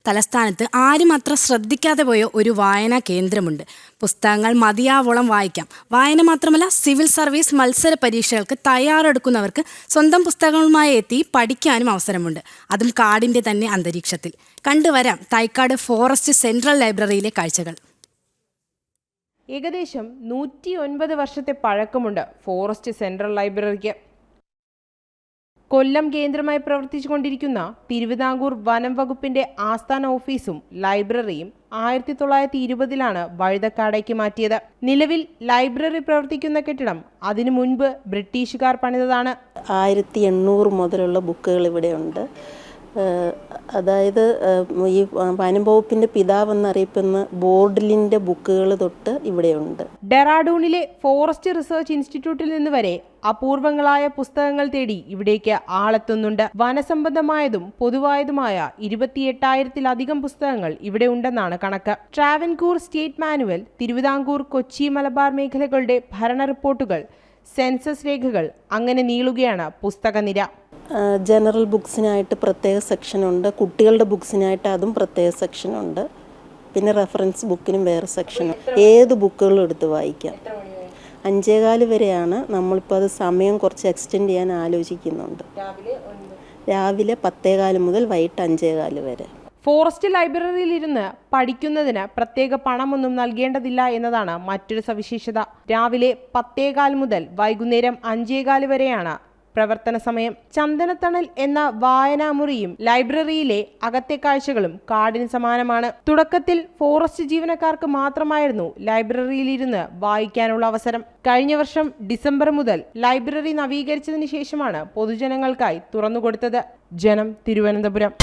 തലസ്ഥാനത്ത് ആരും അത്ര ശ്രദ്ധിക്കാതെ പോയ ഒരു വായനാ കേന്ദ്രമുണ്ട്. പുസ്തകങ്ങൾ മതിയാവോളം വായിക്കാം. വായന മാത്രമല്ല, സിവിൽ സർവീസ് മത്സര പരീക്ഷകൾക്ക് തയ്യാറെടുക്കുന്നവർക്ക് സ്വന്തം പുസ്തകങ്ങളുമായി എത്തി പഠിക്കാനും അവസരമുണ്ട്. അതും കാടിൻ്റെ തന്നെ അന്തരീക്ഷത്തിൽ. കണ്ടുവരാം തൈക്കാട് ഫോറസ്റ്റ് സെൻട്രൽ ലൈബ്രറിയിലെ കാഴ്ചകൾ. ഏകദേശം 109 വർഷത്തെ പഴക്കമുണ്ട് ഫോറസ്റ്റ് സെൻട്രൽ ലൈബ്രറിക്ക്. കൊല്ലം കേന്ദ്രമായി പ്രവർത്തിച്ചുകൊണ്ടിരിക്കുന്ന തിരുവിതാംകൂർ വനം വകുപ്പിന്റെ ആസ്ഥാന ഓഫീസും ലൈബ്രറിയും 1920 വഴുതക്കാടേക്ക് മാറ്റിയത്. നിലവിൽ ലൈബ്രറി പ്രവർത്തിക്കുന്ന കെട്ടിടം അതിനു മുൻപ് ബ്രിട്ടീഷുകാർ പണിതതാണ്. 1800 മുതലുള്ള ബുക്കുകൾ ഇവിടെയുണ്ട്. അതായത് ഈ വനം വകുപ്പിന്റെ പിതാവെന്നറിയപ്പെടുന്ന ബോർഡിലിന്റെ ബുക്കുകൾ തൊട്ട് ഇവിടെയുണ്ട്. ഡെറാഡൂണിലെ ഫോറസ്റ്റ് റിസർച്ച് ഇൻസ്റ്റിറ്റ്യൂട്ടിൽ നിന്ന് വരെ അപൂർവങ്ങളായ പുസ്തകങ്ങൾ തേടി ഇവിടേക്ക് ആളെത്തുന്നുണ്ട്. വനസംബന്ധമായതും പൊതുവായതുമായ 28,000-ലധികം പുസ്തകങ്ങൾ ഇവിടെ ഉണ്ടെന്നാണ് കണക്ക്. ട്രാവൻകൂർ സ്റ്റേറ്റ് മാനുവൽ, തിരുവിതാംകൂർ, കൊച്ചി, മലബാർ മേഖലകളുടെ ഭരണ റിപ്പോർട്ടുകൾ, സെൻസസ് രേഖകൾ, അങ്ങനെ നീളുകയാണ് പുസ്തകനിര. ജനറൽ ബുക്സിനായിട്ട് പ്രത്യേക സെക്ഷനുണ്ട്, കുട്ടികളുടെ ബുക്സിനായിട്ട് അതും പ്രത്യേക സെക്ഷനുണ്ട്, പിന്നെ റെഫറൻസ് ബുക്കിനും വേറെ സെക്ഷനുണ്ട്. ഏത് ബുക്കുകളും എടുത്ത് വായിക്കാം. 5:15 വരെയാണ്. നമ്മളിപ്പോൾ അത് സമയം കുറച്ച് എക്സ്റ്റെൻഡ് ചെയ്യാൻ ആലോചിക്കുന്നുണ്ട്. രാവിലെ 10:15 മുതൽ വൈകിട്ട് 5:15 വരെ. ഫോറസ്റ്റ് ലൈബ്രറിയിൽ ഇരുന്ന് പഠിക്കുന്നതിന് പ്രത്യേക പണമൊന്നും നൽകേണ്ടതില്ല എന്നതാണ് മറ്റൊരു സവിശേഷത. രാവിലെ 10:15 മുതൽ വൈകുന്നേരം 5:15 വരെയാണ് പ്രവർത്തന സമയം. ചന്ദനത്തണൽ എന്ന വായനാമുറിയും ലൈബ്രറിയിലെ അകത്തെ കാഴ്ചകളും കാടിന് സമാനമാണ്. തുടക്കത്തിൽ ഫോറസ്റ്റ് ജീവനക്കാർക്ക് മാത്രമായിരുന്നു ലൈബ്രറിയിൽ ഇരുന്ന് വായിക്കാനുള്ള അവസരം. കഴിഞ്ഞ വർഷം ഡിസംബർ മുതൽ ലൈബ്രറി നവീകരിച്ചതിന് ശേഷമാണ് പൊതുജനങ്ങൾക്കായി തുറന്നുകൊടുത്തത്. ജനം, തിരുവനന്തപുരം.